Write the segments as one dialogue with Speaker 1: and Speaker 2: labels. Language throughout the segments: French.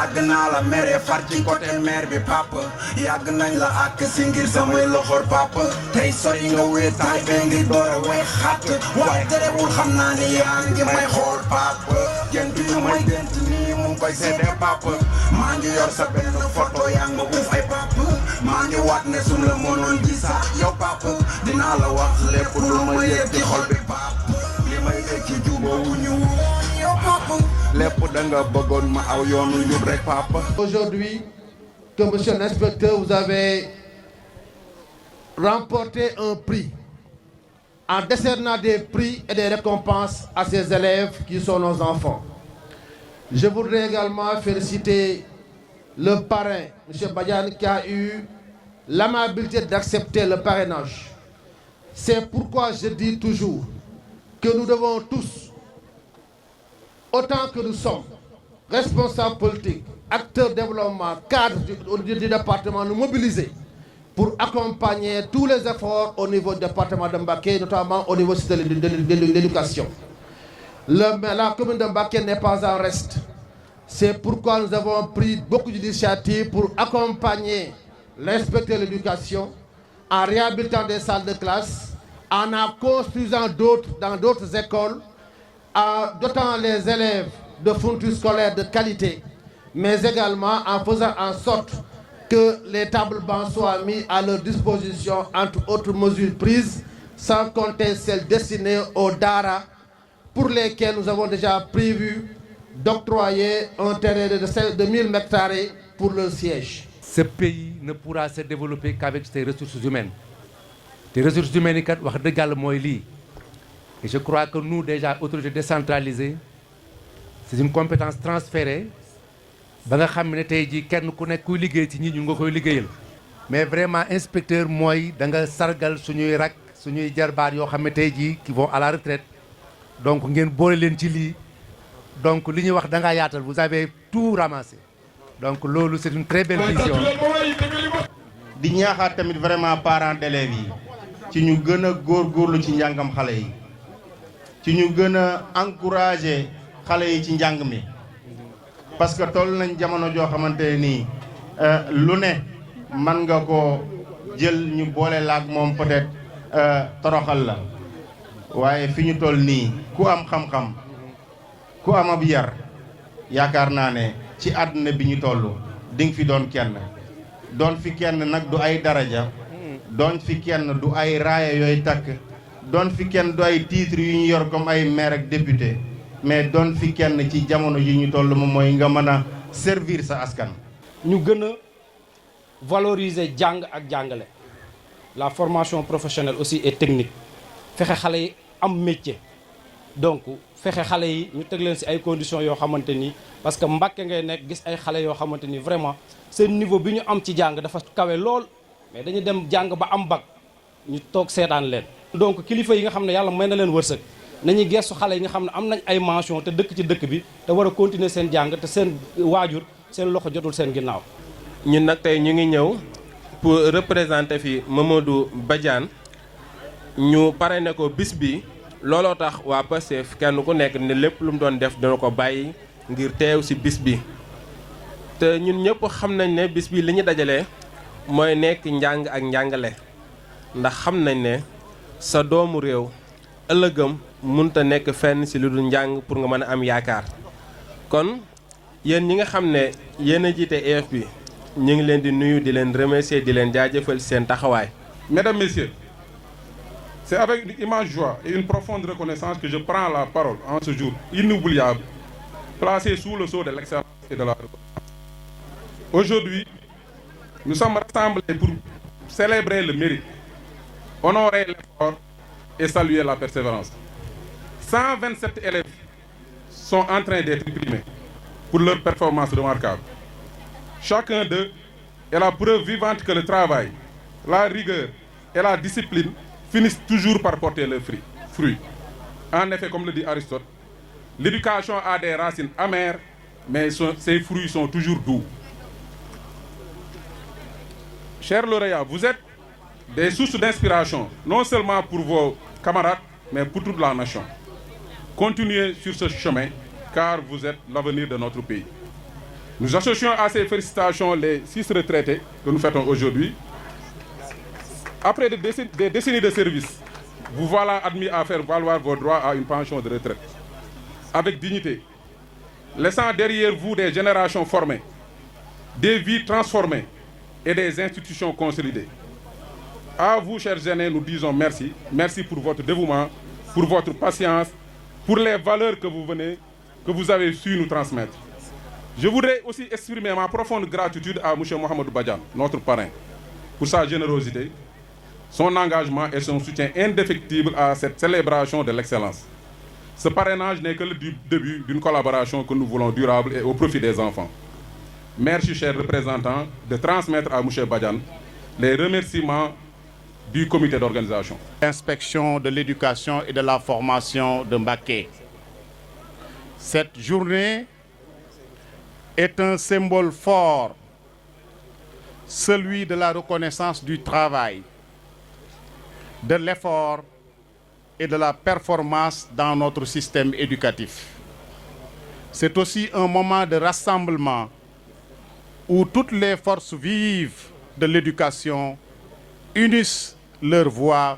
Speaker 1: yàgg naa la mere far ci côté mère bi papa yàgg nañ la ak si ngir samay loxoor papa tey sori nga wéetaay bee ngi door a way xatt waaye terewul xam naa ni yaa ngi may xool papa gént yu may gént nii mu ngi koy seede papa maa ngi yor sa benn photo yaa nga uuf ay papa maa ngi waat ne sum la mënoon gis sax yow papa dinaa la wax lépp lu ma yëg ci xol bi papa li may yëg ci jubóowuñu yow papa lépp da nga bëggoon ma aw yoonu njub rek papa.
Speaker 2: Aujourd'hui que monsieur l'inspecteur vous avez remporté un prix en décernant des prix et des récompenses à ces élèves qui sont nos enfants. Je voudrais également féliciter le parrain, M. Badiane, qui a eu l'amabilité d'accepter le parrainage. C'est pourquoi je dis toujours que nous devons tous, autant que nous sommes, responsables politiques, acteurs de développement, cadres du département, nous mobiliser pour accompagner tous les efforts au niveau du département de Mbacké, notamment au niveau de l'éducation. La commune de Mbacké n'est pas en reste. C'est pourquoi nous avons pris beaucoup d'initiatives pour accompagner l'inspecteur de l'éducation en réhabilitant des salles de classe, en construisant d'autres dans d'autres écoles, en dotant les élèves de fournitures scolaires de qualité, mais également en faisant en sorte que les tables bancs soient mis à leur disposition, entre autres mesures prises, sans compter celles destinées aux Dara, pour lesquelles nous avons déjà prévu d'octroyer un terrain de 1000 mètres carrés pour leur siège.
Speaker 3: Ce pays ne pourra se développer qu'avec ses ressources humaines. Les ressources humaines, et je crois que nous, déjà, autorités décentralisées, c'est une compétence transférée. Mais vraiment, inspecteur, moi, dans sargal, suñuy rak, suñuy jarbaar yoo xam ne tey jii qui vont à la retraite. Donc, ngeen boole leen ci lii. Donc, li ñuy wax da nga yaatal, vous avez tout ramassé. Donc, loolu c'est une très belle vision.
Speaker 4: di ñaaxaat tamit vraiment parents d'élèves yi ci ñu gën a góorgóorlu ci njàngam xale yi ci ñu gën a encourager xale yi ci njàng mi parce que toll nañ jamono joo xamante ne nii lu ne man nga ko jël ñu boole laak moom peut-être toroxal la waaye fi ñu toll nii ku am xam-xam ku am ab yar yaakaar naa ne ci àdduna bi ñu toll di nga fi doon fi kenn nag du ay daraja doon fi kenn du ay raaya yooyu takk doon fi kenn du ay titre yu ñu yor comme ay maire ak député mais doon fi kenn ci jamono yi ñu toll moom mooy nga mën a servir sa askan.
Speaker 5: ñu gën a valoriser jàng ak jàngale la formation professionnelle aussi et technique fexe xale yi am métier donc fexe xale yi ñu teg leen ci ay conditions yoo xamante ni parce que Mbacké ngay nekk gis ay xale yoo xamante ni vraiment seen niveau bi ñu am ci jàng dafa kawe lool mais dañu dem jàng ba am bac ñu toog seetaan leen. donc kilifa yi nga xam ne yàlla may na leen wërsëg nañuy gestu xale yi nga xam ne am nañ ay mention te dëkk ci dëkk bi te war a continuer seen jàng te seen waajur seen loxo jotul seen ginnaaw.
Speaker 6: ñun nag tey ñu ngi ñëw pour représenter fi Mamadou Badiane ñu parrainé ko bis bi looloo tax waa Pastef kenn ku nekk ne lépp lu mu doon def dina ko bàyyi ngir teew ci bis bi te ñun ñëpp xam nañ ne bis bi li ñu dajalee mooy nekk njàng ak njàngale ndax xam nañ ne sa doomu réew ëllëgam mënut a nekk fenn ci lu dul njàng pour nga mën a am yaakaar kon yéen ñi nga xam ne yéen a jiite EF bi ñu ngi leen di nuyu di leen remercier di leen jaajëfal seen taxawaay.
Speaker 7: Mesdames, Messieurs, c'est avec une immense joie et une profonde reconnaissance que je prends la parole en ce jour inoubliable, placé sous le sceau de l'excellence et de la reconnaissance. Aujourd'hui, nous sommes rassemblés pour célébrer le mérite, honorer l'effort et saluer la persévérance. 127 élèves sont en train d'être primés pour leur performance remarquable. Chacun d'eux est la preuve vivante que le travail, la rigueur et la discipline finissent toujours par porter leurs fruits. En effet, comme le dit Aristote, l'éducation a des racines amères, mais ses fruits sont toujours doux. Chers lauréats, vous êtes des sources d'inspiration, non seulement pour vos camarades, mais pour toute la nation. Continuez sur ce chemin, car vous êtes l'avenir de notre pays. Nous associons à ces félicitations les 6 retraités que nous fêtons aujourd'hui. Après des décennies de service, vous voilà admis à faire valoir vos droits à une pension de retraite. Avec dignité, laissant derrière vous des générations formées, des vies transformées et des institutions consolidées. À vous, chers aînés, nous disons merci. Merci pour votre dévouement, pour votre patience, pour les valeurs que vous avez su nous transmettre. Je voudrais aussi exprimer ma profonde gratitude à M. Mohamedou Badiane, notre parrain, pour sa générosité, son engagement et son soutien indéfectible à cette célébration de l'excellence. Ce parrainage n'est que le début d'une collaboration que nous voulons durable et au profit des enfants. Merci, chers représentants, de transmettre à M. Badiane les remerciements du comité d'organisation.
Speaker 8: L'inspection de l'éducation et de la formation de Mbacké. Cette journée est un symbole fort, celui de la reconnaissance du travail, de l'effort et de la performance dans notre système éducatif. C'est aussi un moment de rassemblement où toutes les forces vives de l'éducation unissent leurs voix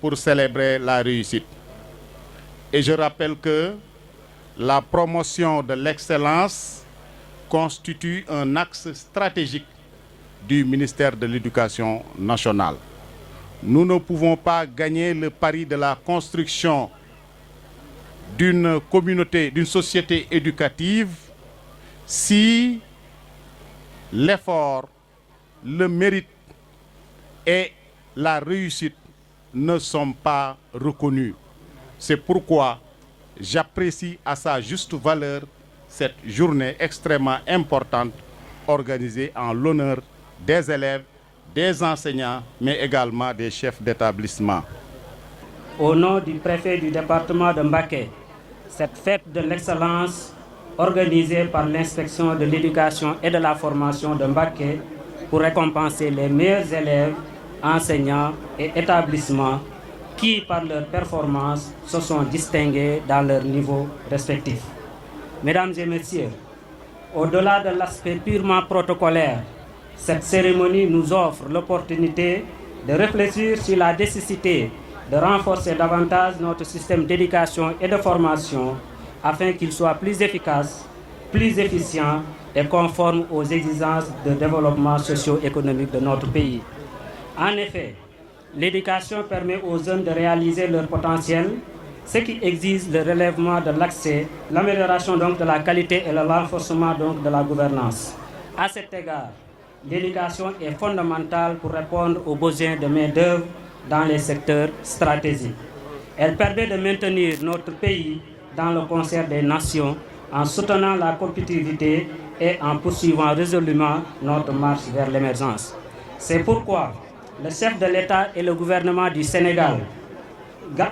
Speaker 8: pour célébrer la réussite. Et je rappelle que la promotion de l'excellence constitue un axe stratégique du ministère de l'Éducation nationale. Nous ne pouvons pas gagner le pari de la construction d'une communauté, d'une société éducative si l'effort, le mérite et la réussite ne sont pas reconnus. C'est pourquoi j'apprécie à sa juste valeur cette journée extrêmement importante organisée en l'honneur des élèves, des enseignants, mais également des chefs d'établissement.
Speaker 9: Au nom du préfet du département de Mbacké, cette fête de l'excellence organisée par l'inspection de l'éducation et de la formation de Mbacké pour récompenser les meilleurs élèves, enseignants et établissements qui, par leur performance, se sont distingués dans leurs niveaux respectifs. Mesdames et messieurs, au-delà de l'aspect purement protocolaire, cette cérémonie nous offre l'opportunité de réfléchir sur la nécessité de renforcer davantage notre système d'éducation et de formation afin qu'il soit plus efficace, plus efficient et conforme aux exigences de développement socio-économique de notre pays. En effet, l'éducation permet aux jeunes de réaliser leur potentiel, ce qui exige le relèvement de l'accès, l'amélioration donc de la qualité et le renforcement donc de la gouvernance. À cet égard, l'éducation est fondamentale pour répondre aux besoins de main-d'œuvre dans les secteurs stratégiques. Elle permet de maintenir notre pays dans le concert des nations en soutenant la compétitivité et en poursuivant résolument notre marche vers l'émergence. C'est pourquoi le chef de l'État et le gouvernement du Sénégal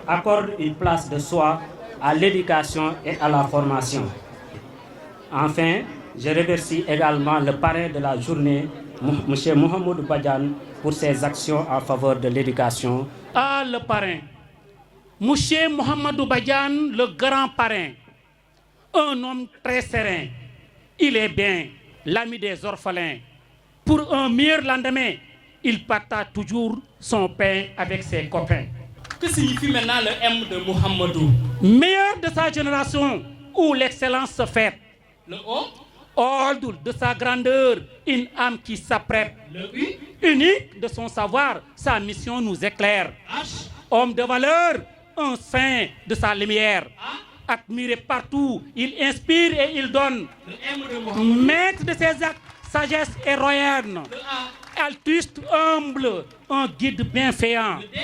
Speaker 9: accordent une place de choix à l'éducation et à la formation. Enfin, je remercie également le parrain de la journée, M. Mohamedou Badiane, pour ses actions en faveur de l'éducation.
Speaker 10: Ah, le parrain, M. Mohamedou Badiane, le grand parrain, un homme très serein. Il est bien l'ami des orphelins. Pour un meilleur lendemain, il partage toujours son pain avec ses copains.
Speaker 11: Que signifie maintenant le M de Mohamedou?
Speaker 10: Meilleur de sa génération, où l'excellence se fête.
Speaker 11: Le O?
Speaker 10: Ordre de sa grandeur, une âme qui s'apprête.
Speaker 11: Le U?
Speaker 10: Unique de son savoir, sa mission nous éclaire.
Speaker 11: H?
Speaker 10: Homme de valeur, un saint de sa lumière.
Speaker 11: A?
Speaker 10: Admiré partout, il inspire et il donne.
Speaker 11: Le M de Mohamedou?
Speaker 10: Maître de ses actes, sagesse héroïenne.
Speaker 11: Le A?
Speaker 10: Altruiste, humble, un guide bienfaisant.
Speaker 11: Le D?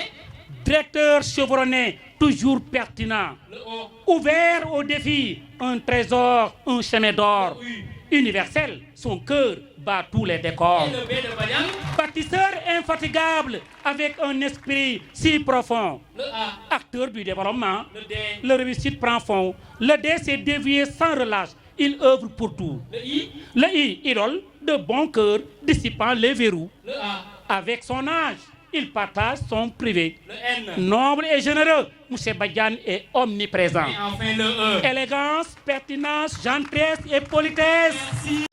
Speaker 10: Directeur chevronné, toujours pertinent.
Speaker 11: Le O?
Speaker 10: Ouvert aux défis, un trésor, un chemin d'or.
Speaker 11: Le U?
Speaker 10: Universel, son cœur bat tous les décors.
Speaker 11: Et le B de Badiane?
Speaker 10: Bâtisseur infatigable, avec un esprit si profond.
Speaker 11: Le A?
Speaker 10: Acteur du développement,
Speaker 11: Le D?
Speaker 10: le réussite prend fond. Le D s'est dévié sans relâche, il œuvre pour tout.
Speaker 11: Le I?
Speaker 10: Le I, idole, de bon cœur, dissipant les verrous.
Speaker 11: Le A?
Speaker 10: Avec son âge, il partage son privé.
Speaker 11: Le N?
Speaker 10: Noble et généreux, M. Badiane est omniprésent.
Speaker 11: Et enfin le E?
Speaker 10: Élégance, pertinence, gentillesse et politesse.
Speaker 11: Merci.